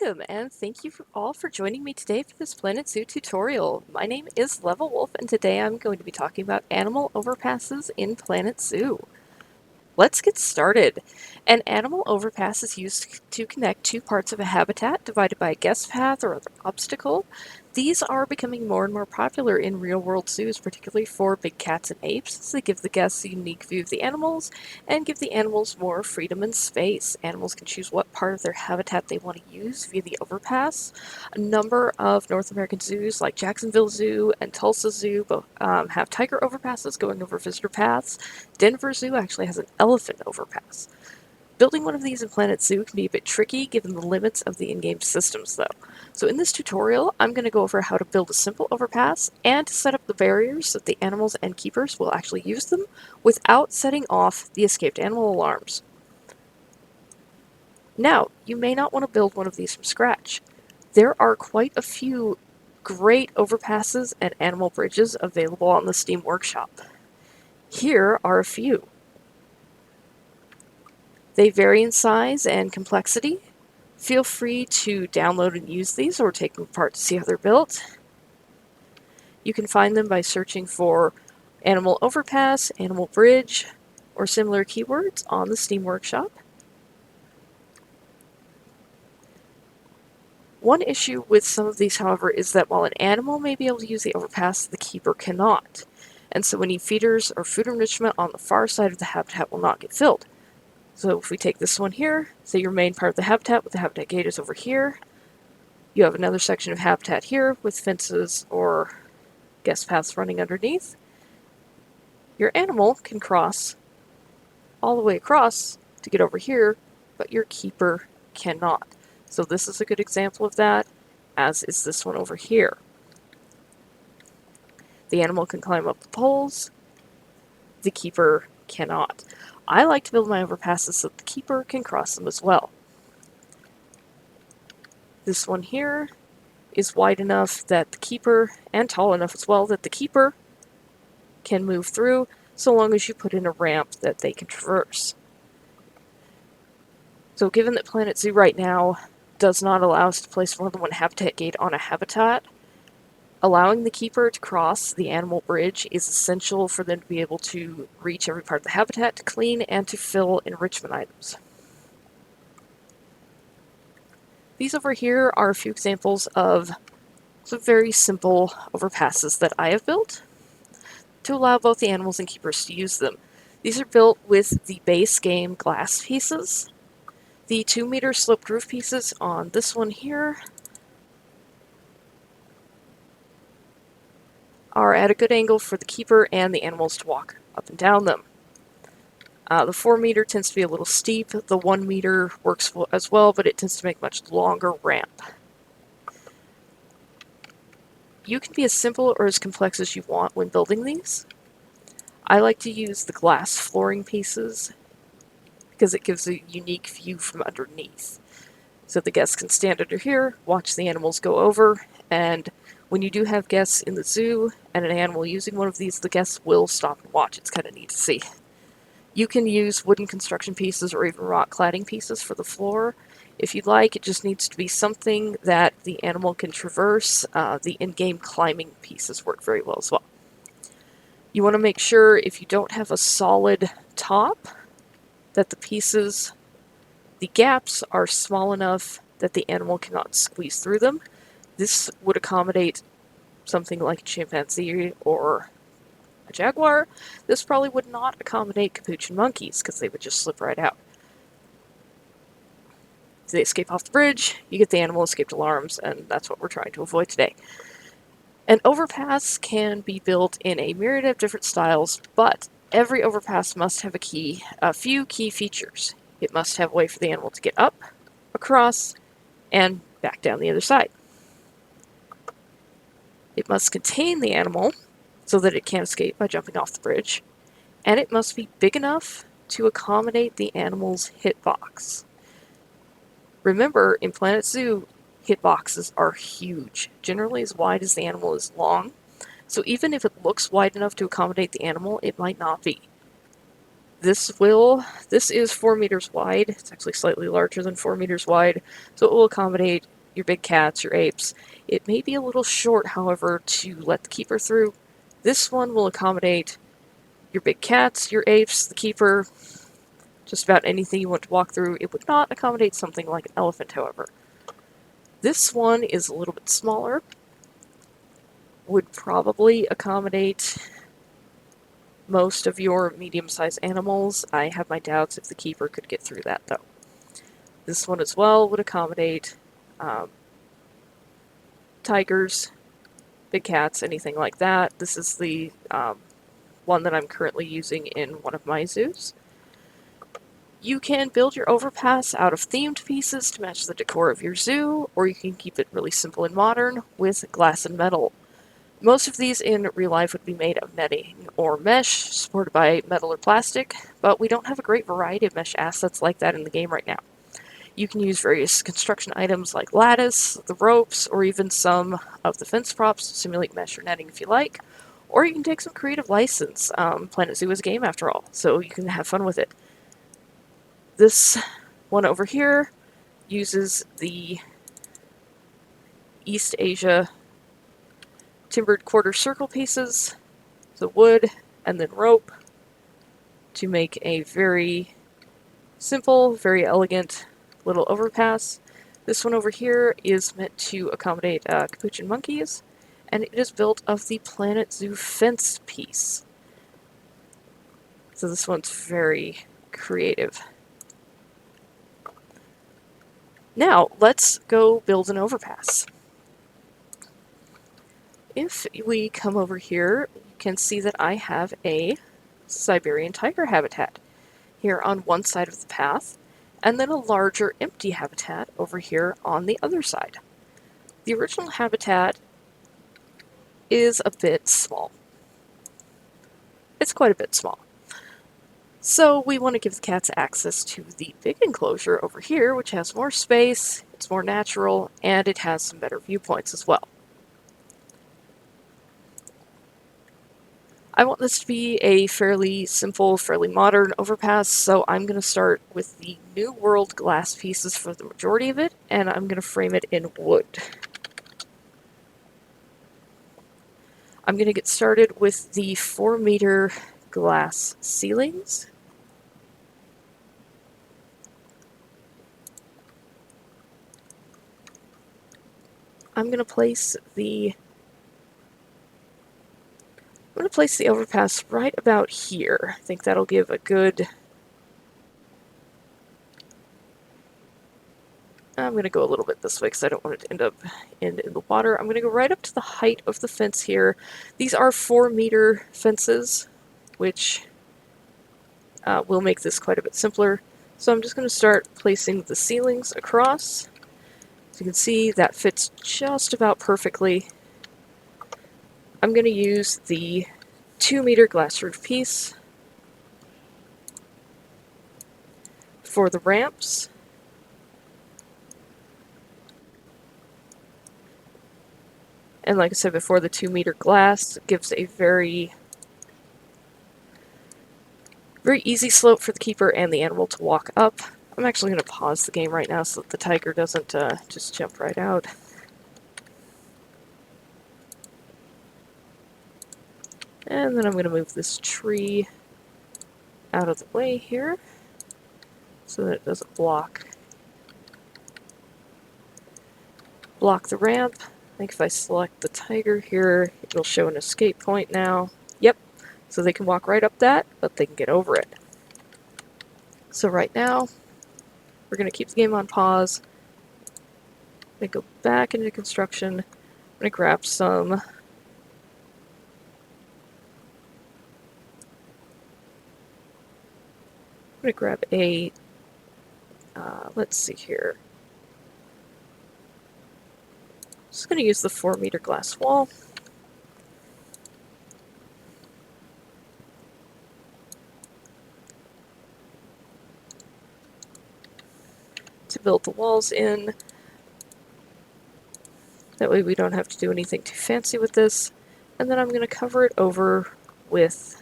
Welcome, and thank you all for joining me today for this Planet Zoo tutorial. My name is Level Wolf, and today I'm going to be talking about animal overpasses in Planet Zoo. Let's get started. An animal overpass is used to connect two parts of a habitat divided by a guest path or other obstacle. These are becoming more and more popular in real-world zoos, particularly for big cats and apes, as they give the guests a unique view of the animals and give the animals more freedom and space. Animals can choose what part of their habitat they want to use via the overpass. A number of North American zoos, like Jacksonville Zoo and Tulsa Zoo, both have tiger overpasses going over visitor paths. Denver Zoo actually has an elephant overpass. Building one of these in Planet Zoo can be a bit tricky given the limits of the in-game systems though. So in this tutorial, I'm going to go over how to build a simple overpass and to set up the barriers so that the animals and keepers will actually use them without setting off the escaped animal alarms. Now, you may not want to build one of these from scratch. There are quite a few great overpasses and animal bridges available on the Steam Workshop. Here are a few. They vary in size and complexity. Feel free to download and use these or take them apart to see how they're built. You can find them by searching for Animal Overpass, Animal Bridge, or similar keywords on the Steam Workshop. One issue with some of these, however, is that while an animal may be able to use the overpass, the keeper cannot. And so any feeders or food enrichment on the far side of the habitat will not get filled. So if we take this one here, say your main part of the habitat with the habitat gate is over here. You have another section of habitat here with fences or guest paths running underneath. Your animal can cross all the way across to get over here, but your keeper cannot. So this is a good example of that, as is this one over here. The animal can climb up the poles, the keeper cannot. I like to build my overpasses so that the keeper can cross them as well. This one here is wide enough that the keeper, and tall enough as well, that the keeper can move through so long as you put in a ramp that they can traverse. So given that Planet Zoo right now does not allow us to place more than one habitat gate on a habitat, allowing the keeper to cross the animal bridge is essential for them to be able to reach every part of the habitat, to clean, and to fill enrichment items. These over here are a few examples of some very simple overpasses that I have built to allow both the animals and keepers to use them. These are built with the base game glass pieces. The 2-meter sloped roof pieces on this one here are at a good angle for the keeper and the animals to walk up and down them. The 4-meter tends to be a little steep. The 1-meter works as well, but it tends to make a much longer ramp. You can be as simple or as complex as you want when building these. I like to use the glass flooring pieces because it gives a unique view from underneath. So the guests can stand under here, watch the animals go over, and when you do have guests in the zoo and an animal using one of these, the guests will stop and watch. It's kind of neat to see. You can use wooden construction pieces or even rock cladding pieces for the floor. If you'd like, it just needs to be something that the animal can traverse. The in-game climbing pieces work very well as well. You want to make sure, if you don't have a solid top, that the pieces, the gaps are small enough that the animal cannot squeeze through them. This would accommodate something like a chimpanzee or a jaguar. This probably would not accommodate capuchin monkeys because they would just slip right out. If they escape off the bridge, you get the animal escaped alarms, and that's what we're trying to avoid today. An overpass can be built in a myriad of different styles, but every overpass must have a few key features. It must have a way for the animal to get up, across, and back down the other side. It must contain the animal so that it can't escape by jumping off the bridge, and it must be big enough to accommodate the animal's hitbox. Remember, in Planet Zoo, hitboxes are huge, generally as wide as the animal is long, so even if it looks wide enough to accommodate the animal, it might not be. This is 4 meters wide. It's actually slightly larger than 4 meters wide, so it will accommodate your big cats, your apes. It may be a little short, however, to let the keeper through. This one will accommodate your big cats, your apes, the keeper, just about anything you want to walk through. It would not accommodate something like an elephant, however. This one is a little bit smaller, would probably accommodate most of your medium-sized animals. I have my doubts if the keeper could get through that, though. This one as well would accommodate tigers, big cats, anything like that. This is the one that I'm currently using in one of my zoos. You can build your overpass out of themed pieces to match the decor of your zoo, or you can keep it really simple and modern with glass and metal. Most of these in real life would be made of netting or mesh, supported by metal or plastic, but we don't have a great variety of mesh assets like that in the game right now. You can use various construction items like lattice, the ropes, or even some of the fence props to simulate mesh or netting if you like, or you can take some creative license. Planet Zoo is a game after all, so you can have fun with it. This one over here uses the East Asia timbered quarter circle pieces, the wood, and then rope to make a very simple, very elegant little overpass. This one over here is meant to accommodate capuchin monkeys, and it is built of the Planet Zoo fence piece. So this one's very creative. Now, let's go build an overpass. If we come over here, you can see that I have a Siberian tiger habitat here on one side of the path, and then a larger empty habitat over here on the other side. The original habitat is a bit small. It's quite a bit small. So we want to give the cats access to the big enclosure over here, which has more space, it's more natural, and it has some better viewpoints as well. I want this to be a fairly simple, fairly modern overpass, so I'm going to start with the New World glass pieces for the majority of it, and I'm going to frame it in wood. I'm going to get started with the 4-meter glass ceilings. I'm going to place the overpass right about here. I think that'll give a good... I'm going to go a little bit this way because I don't want it to end in the water. I'm going to go right up to the height of the fence here. These are 4-meter fences, which will make this quite a bit simpler. So I'm just going to start placing the ceilings across. As you can see, that fits just about perfectly. I'm going to use the 2-meter glass roof piece for the ramps. And like I said before, the 2-meter glass gives a very easy slope for the keeper and the animal to walk up. I'm actually going to pause the game right now so that the tiger doesn't just jump right out. And then I'm going to move this tree out of the way here so that it doesn't block the ramp. I think if I select the tiger here, it'll show an escape point now. Yep, so they can walk right up that, but they can get over it. So right now, we're going to keep the game on pause. I'm going to go back into construction. I'm going to grab some... I'm going to grab a... let's see here. Just going to use the 4-meter glass wall. To build the walls in. That way we don't have to do anything too fancy with this. And then I'm going to cover it over with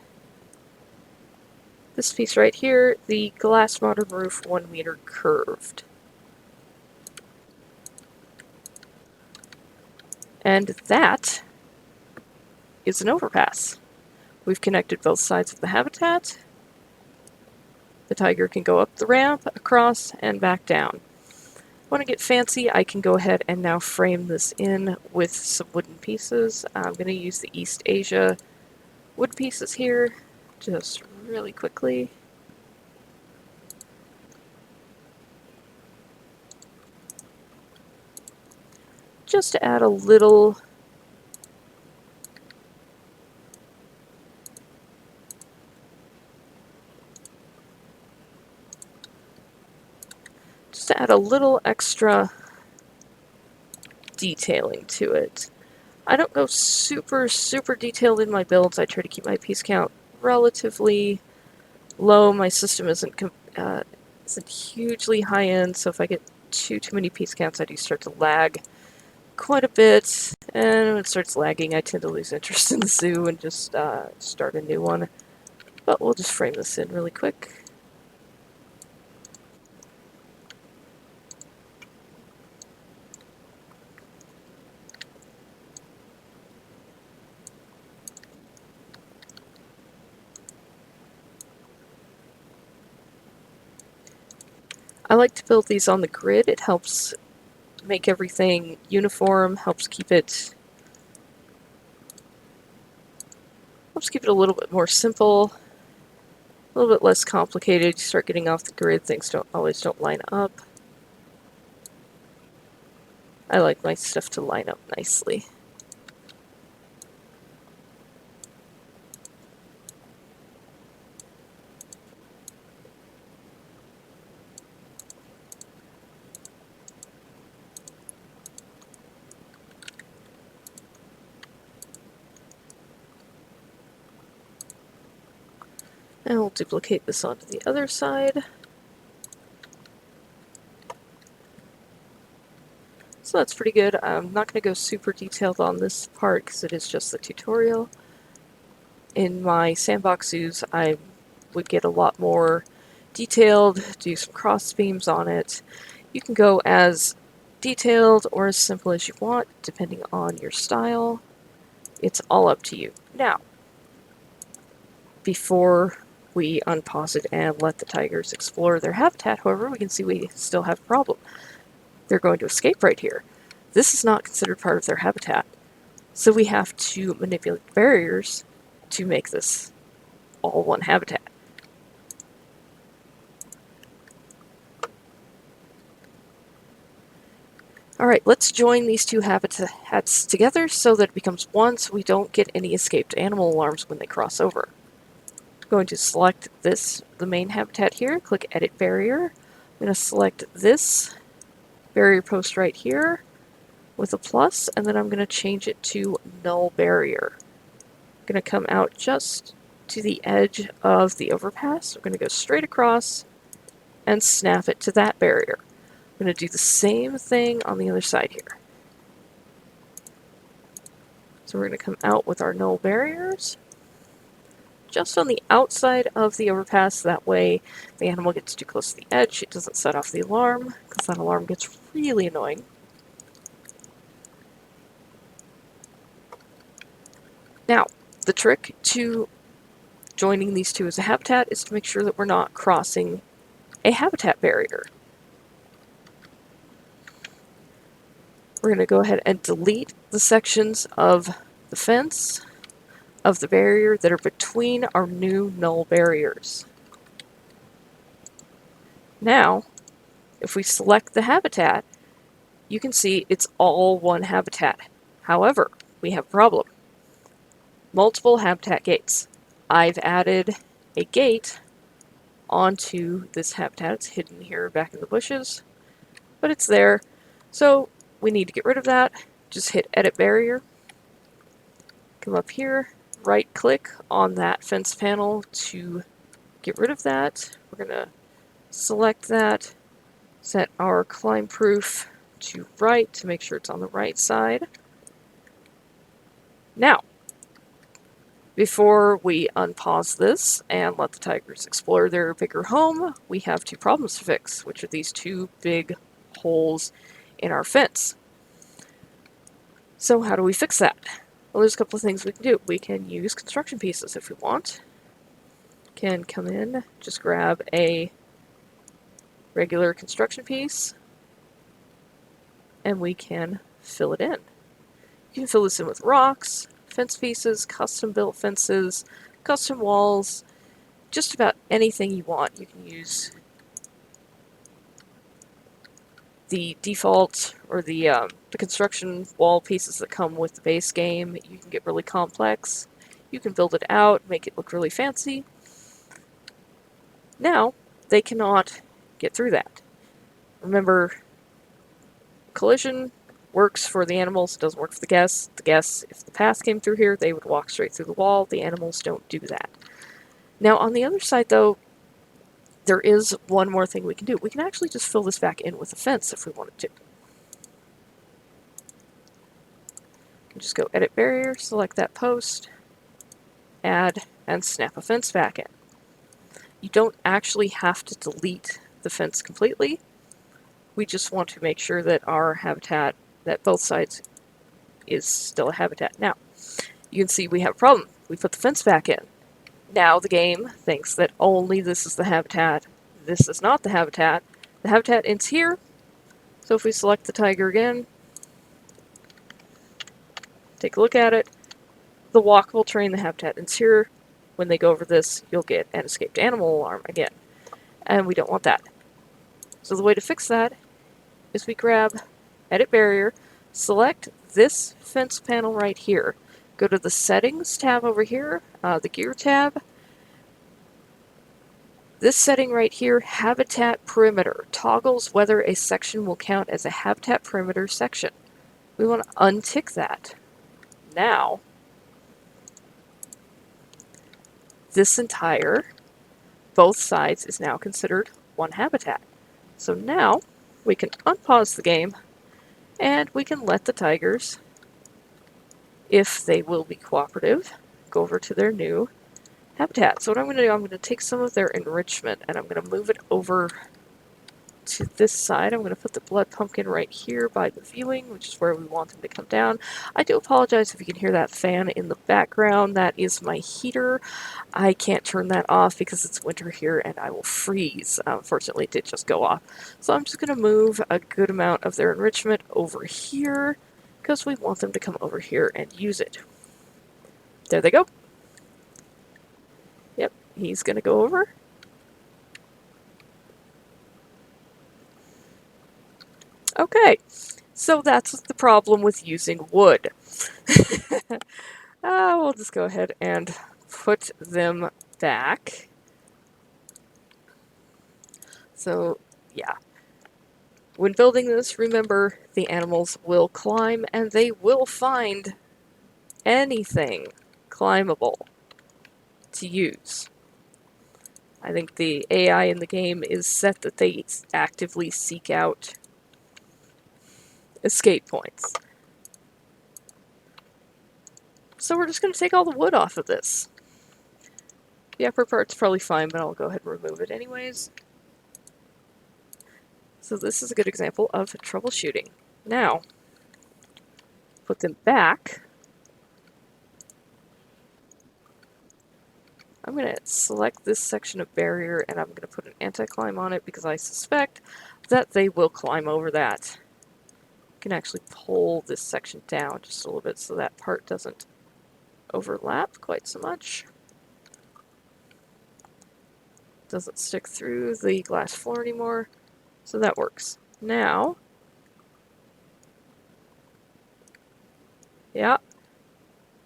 This piece right here, the glass modern roof 1 meter curved. And that is an overpass. We've connected both sides of the habitat. The tiger can go up the ramp, across, and back down. Want to get fancy, I can go ahead and now frame this in with some wooden pieces. I'm going to use the East Asia wood pieces here, just really quickly. Just to add a little extra detailing to it. I don't go super detailed in my builds. I try to keep my piece count relatively low. My system isn't hugely high end, so if I get too many piece counts, I do start to lag quite a bit. And when it starts lagging, I tend to lose interest in the zoo and just start a new one. But we'll just frame this in really quick. I like to build these on the grid. It helps make everything uniform, helps keep it a little bit more simple, a little bit less complicated. You start getting off the grid, things don't line up. I like my stuff to line up nicely. And we'll duplicate this onto the other side. So that's pretty good. I'm not going to go super detailed on this part because it is just the tutorial. In my sandbox zoos, I would get a lot more detailed, do some cross beams on it. You can go as detailed or as simple as you want, depending on your style. It's all up to you. Now, before we unpause it and let the tigers explore their habitat, however, we can see we still have a problem. They're going to escape right here. This is not considered part of their habitat. So we have to manipulate barriers to make this all one habitat. Alright, let's join these two habitats together so that it becomes one so we don't get any escaped animal alarms when they cross over. I'm going to select the main habitat here, click Edit Barrier. I'm going to select this barrier post right here with a plus, and then I'm going to change it to Null Barrier. I'm going to come out just to the edge of the overpass. I'm going to go straight across and snap it to that barrier. I'm going to do the same thing on the other side here. So we're going to come out with our null barriers just on the outside of the overpass. That way the animal gets too close to the edge, it doesn't set off the alarm, because that alarm gets really annoying. Now, the trick to joining these two as a habitat is to make sure that we're not crossing a habitat barrier. We're going to go ahead and delete the sections of the fence, of the barrier that are between our new null barriers. Now, if we select the habitat, you can see it's all one habitat. However, we have a problem. Multiple habitat gates. I've added a gate onto this habitat. It's hidden here back in the bushes, but it's there. So we need to get rid of that. Just hit Edit Barrier. Come up here, right click on that fence panel to get rid of that. We're going to select that, set our climb proof to right to make sure it's on the right side. Now, Before we unpause this and let the tigers explore their bigger home, we have two problems to fix, which are these two big holes in our fence. So how do we fix that? Well, there's a couple of things we can do. We can use construction pieces if we want. Can come in, just grab a regular construction piece, and we can fill it in. You can fill this in with rocks, fence pieces, custom built fences, custom walls, just about anything you want. You can use the default or the construction wall pieces that come with the base game. You can get really complex. You can build it out, make it look really fancy. Now, they cannot get through that. Remember, collision works for the animals, doesn't work for the guests. The guests, if the path came through here, they would walk straight through the wall. The animals don't do that. Now, on the other side, though, there is one more thing we can do. We can actually just fill this back in with a fence if we wanted to. You can just go Edit Barrier, select that post, add, and snap a fence back in. You don't actually have to delete the fence completely. We just want to make sure that our habitat, that both sides is still a habitat. Now, you can see we have a problem. We put the fence back in. Now the game thinks that only this is the habitat. This is not the habitat. The habitat ends here. So if we select the tiger again, take a look at it, the walkable terrain, the habitat ends here. When they go over this, you'll get an escaped animal alarm again. And we don't want that. So the way to fix that is we grab Edit Barrier, select this fence panel right here. Go to the Settings tab over here, the Gear tab. This setting right here, Habitat Perimeter, toggles whether a section will count as a Habitat Perimeter section. We want to untick that. Now, this entire, both sides, is now considered one habitat. So now, we can unpause the game, and we can let the tigers, if they will be cooperative, go over to their new habitat. So what I'm going to do, I'm going to take some of their enrichment, and I'm going to move it over to this side. I'm going to put the blood pumpkin right here by the viewing, which is where we want them to come down. I do apologize if you can hear that fan in the background. That is my heater. I can't turn that off because it's winter here and I will freeze. Unfortunately, it did just go off. So I'm just going to move a good amount of their enrichment over here because we want them to come over here and use it. There they go. Yep, he's going to go over. Okay, so that's the problem with using wood. We'll just go ahead and put them back. So, yeah. When building this, remember the animals will climb and they will find anything climbable to use. I think the AI in the game is set that they actively seek out escape points. So we're just going to take all the wood off of this. The upper part's probably fine, but I'll go ahead and remove it anyways. So this is a good example of troubleshooting. Now, put them back. I'm going to select this section of barrier and I'm going to put an anti-climb on it because I suspect that they will climb over that. You can actually pull this section down just a little bit so that part doesn't overlap quite so much. Doesn't stick through the glass floor anymore, so that works. Now, yeah,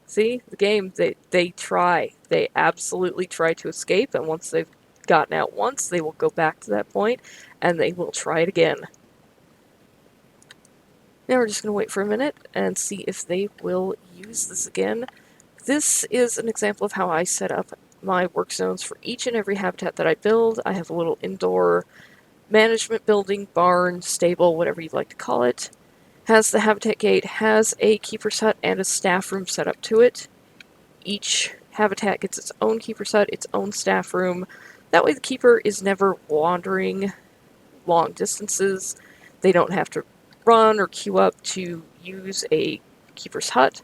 see, the game, they try. They absolutely try to escape, and once they've gotten out once, they will go back to that point, and they will try it again. Now we're just going to wait for a minute and see if they will use this again. This is an example of how I set up my work zones for each and every habitat that I build. I have a little indoor management building, barn, stable, whatever you'd like to call it. Has the habitat gate, has a keeper's hut and a staff room set up to it. Each habitat gets its own keeper's hut, its own staff room. That way the keeper is never wandering long distances. They don't have to run or queue up to use a keeper's hut.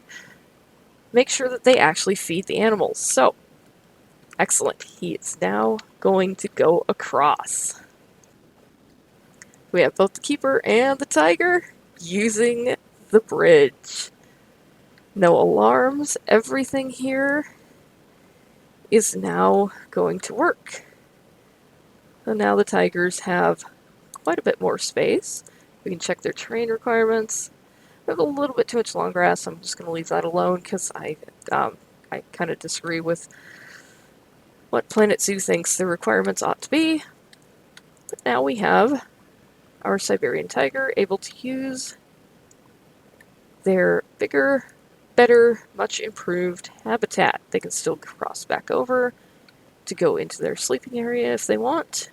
Make sure that they actually feed the animals. So, excellent. He is now going to go across. We have both the keeper and the tiger using the bridge. No alarms. Everything here is now going to work. So now the tigers have quite a bit more space. We can check their terrain requirements. We have a little bit too much long grass. I'm just going to leave that alone because I kind of disagree with what Planet Zoo thinks the requirements ought to be. But now we have our Siberian tiger able to use their bigger, better, much improved habitat. They can still cross back over to go into their sleeping area if they want.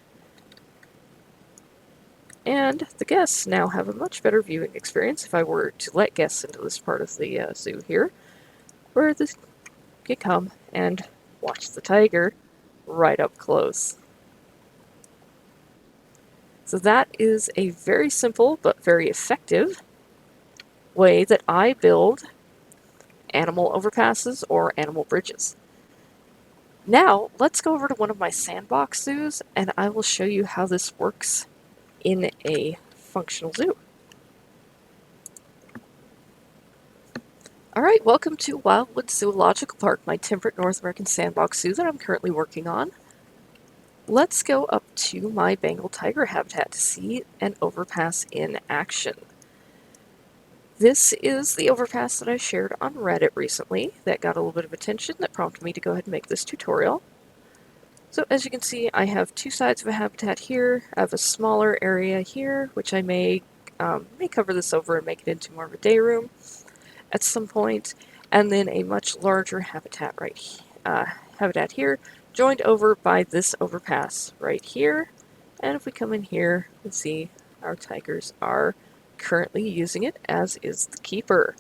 And the guests now have a much better viewing experience if I were to let guests into this part of the zoo here, where they can come and watch the tiger right up close. So that is a very simple but very effective way that I build animal overpasses or animal bridges. Now, let's go over to one of my sandbox zoos and I will show you how this works in a functional zoo. Alright, welcome to Wildwood Zoological Park, my temperate North American sandbox zoo that I'm currently working on. Let's go up to my Bengal tiger habitat to see an overpass in action. This is the overpass that I shared on Reddit recently that got a little bit of attention that prompted me to go ahead and make this tutorial. So as you can see, I have two sides of a habitat here. I have a smaller area here, which I may cover this over and make it into more of a day room at some point, and then a much larger habitat habitat here, joined over by this overpass right here. And if we come in here, we see our tigers are currently using it, as is the keeper.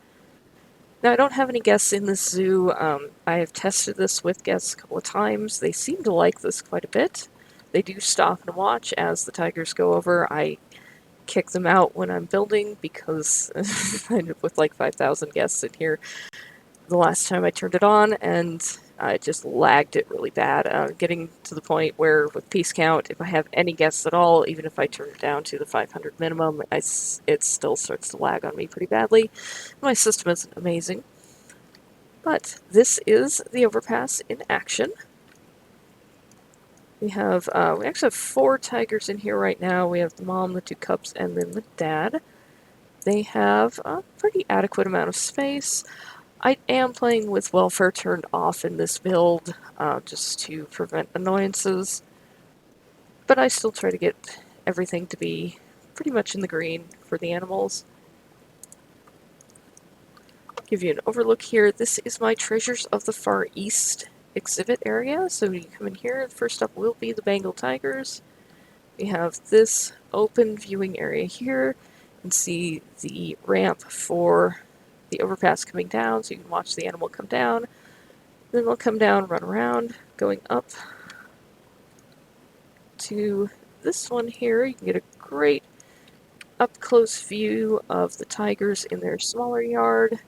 Now, I don't have any guests in this zoo. I have tested this with guests a couple of times. They seem to like this quite a bit. They do stop and watch as the tigers go over. I kick them out when I'm building because I ended up with like 5,000 guests in here the last time I turned it on, and I just lagged it really bad, getting to the point where with piece count, if I have any guests at all, even if I turn it down to the 500 minimum, it still starts to lag on me pretty badly. My system isn't amazing. But this is the overpass in action. We actually have 4 tigers in here right now. We have the mom, the 2 cubs, and then the dad. They have a pretty adequate amount of space. I am playing with welfare turned off in this build, just to prevent annoyances. But I still try to get everything to be pretty much in the green for the animals. Give you an overlook here. This is my Treasures of the Far East exhibit area. So when you come in here, first up will be the Bengal tigers. We have this open viewing area here. You can see the ramp for the overpass coming down, so you can watch the animal come down. Then they'll come down, run around, going up to this one here. You can get a great up-close view of the tigers in their smaller yard.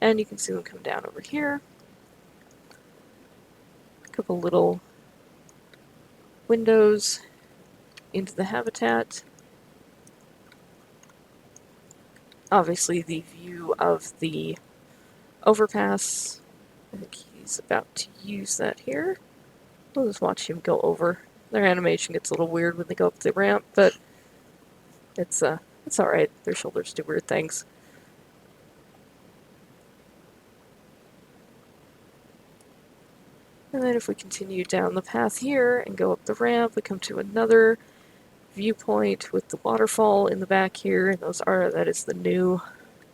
And you can see them come down over here. A couple little windows into the habitat. Obviously the view of the overpass. I think he's about to use that here. We'll just watch him go over. Their animation gets a little weird when they go up the ramp, but it's alright. Their shoulders do weird things. And then if we continue down the path here and go up the ramp, we come to another viewpoint with the waterfall in the back here, and that is the new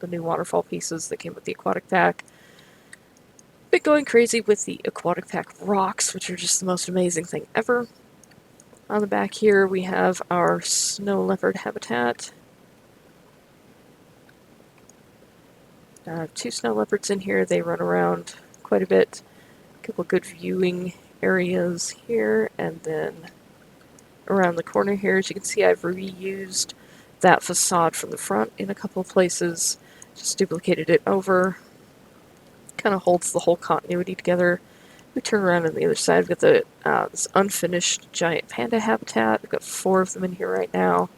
waterfall pieces that came with the aquatic pack. Been going crazy with the aquatic pack rocks, which are just the most amazing thing ever. On the back here we have our snow leopard habitat. 2 snow leopards in here. They run around quite a bit. A couple good viewing areas here, and then around the corner here, as you can see, I've reused that facade from the front in a couple of places, just duplicated it over, kind of holds the whole continuity together. We turn around on the other side, we've got the this unfinished giant panda habitat. We've got 4 of them in here right now.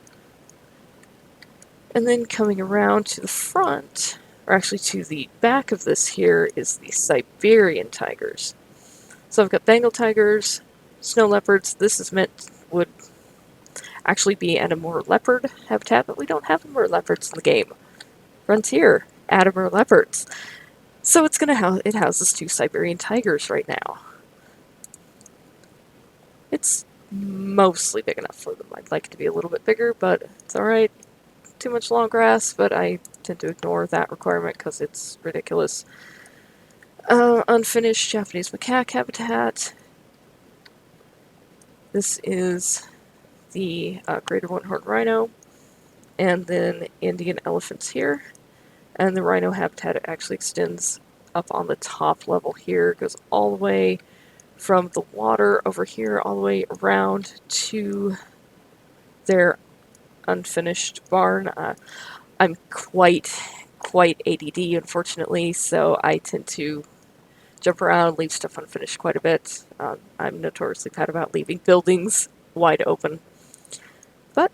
And then coming around to the front, or actually to the back of this here, is the Siberian tigers. So I've got Bengal tigers, snow leopards. This is meant would actually be an Amur leopard habitat, but we don't have Amur leopards in the game. Frontier, add Amur leopards. So it's gonna it houses 2 Siberian tigers right now. It's mostly big enough for them. I'd like it to be a little bit bigger, but it's alright. Too much long grass, but I tend to ignore that requirement because it's ridiculous. Unfinished Japanese macaque habitat. This is the greater one-horned rhino, and then Indian elephants here. And the rhino habitat actually extends up on the top level here, goes all the way from the water over here all the way around to their unfinished barn. I'm quite ADD, unfortunately, so I tend to jump around, leave stuff unfinished quite a bit. I'm notoriously bad about leaving buildings wide open. But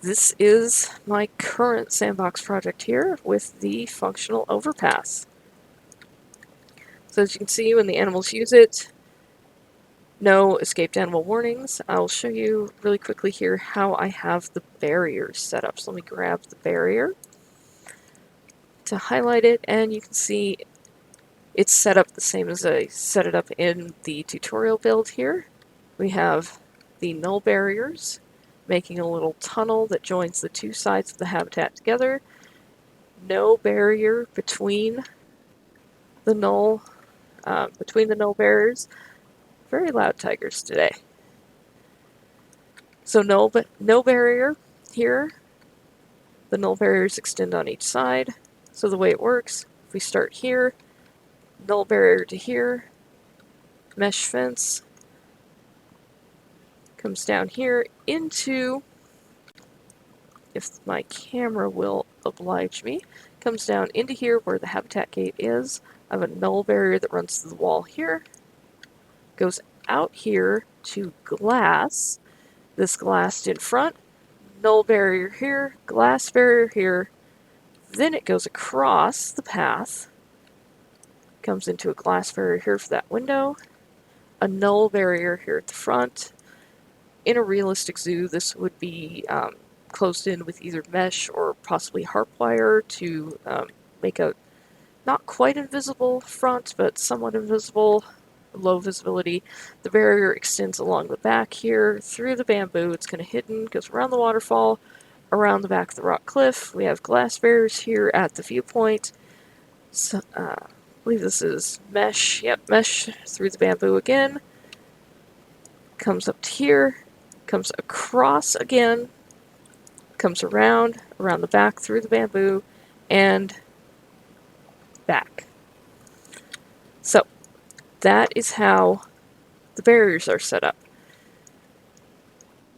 this is my current sandbox project here with the functional overpass. So as you can see, when the animals use it, no escaped animal warnings. I'll show you really quickly here how I have the barriers set up. So let me grab the barrier to highlight it, and you can see it's set up the same as I set it up in the tutorial build here. We have the null barriers, making a little tunnel that joins the 2 sides of the habitat together. No barrier between the null barriers. Very loud tigers today. So no barrier here. The null barriers extend on each side. So the way it works, if we start here, null barrier to here, mesh fence, comes down here into, if my camera will oblige me, comes down into here where the habitat gate is. I have a null barrier that runs through the wall here, goes out here to glass, this glassed in front, null barrier here, glass barrier here, then it goes across the path, comes into a glass barrier here for that window, a null barrier here at the front. In a realistic zoo, this would be closed in with either mesh or possibly harp wire to make a not quite invisible front, but somewhat invisible, low visibility. The barrier extends along the back here, through the bamboo. It's kind of hidden, goes around the waterfall, around the back of the rock cliff. We have glass barriers here at the viewpoint. So, I believe this is mesh. Yep, mesh through the bamboo again. Comes up to here, comes across again, comes around the back through the bamboo, and back. So that is how the barriers are set up.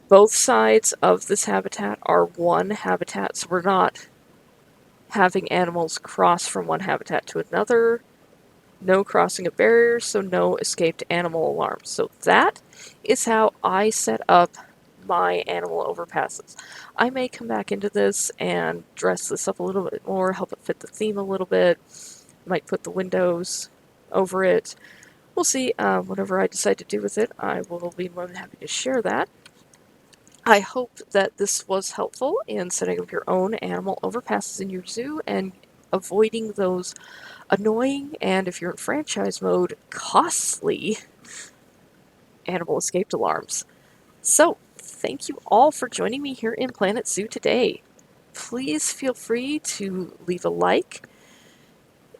Both sides of this habitat are one habitat, so we're not having animals cross from one habitat to another. No crossing of barriers, so no escaped animal alarms. So that is how I set up my animal overpasses. I may come back into this and dress this up a little bit more, help it fit the theme a little bit. Might put the windows over it. We'll see. Whatever I decide to do with it, I will be more than happy to share that. I hope that this was helpful in setting up your own animal overpasses in your zoo and avoiding those annoying and, if you're in franchise mode, costly animal escaped alarms. So, thank you all for joining me here in Planet Zoo today. Please feel free to leave a like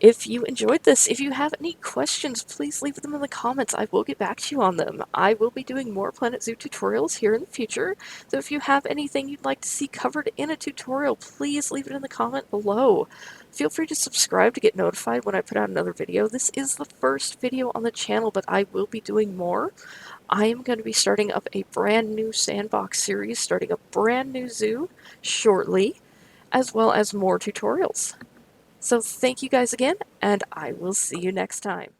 If you enjoyed this, if you have any questions, please leave them in the comments. I will get back to you on them. I will be doing more Planet Zoo tutorials here in the future, so if you have anything you'd like to see covered in a tutorial, please leave it in the comment below. Feel free to subscribe to get notified when I put out another video. This is the first video on the channel, but I will be doing more. I am going to be starting up a brand new sandbox series, starting a brand new zoo shortly, as well as more tutorials. So thank you guys again, and I will see you next time.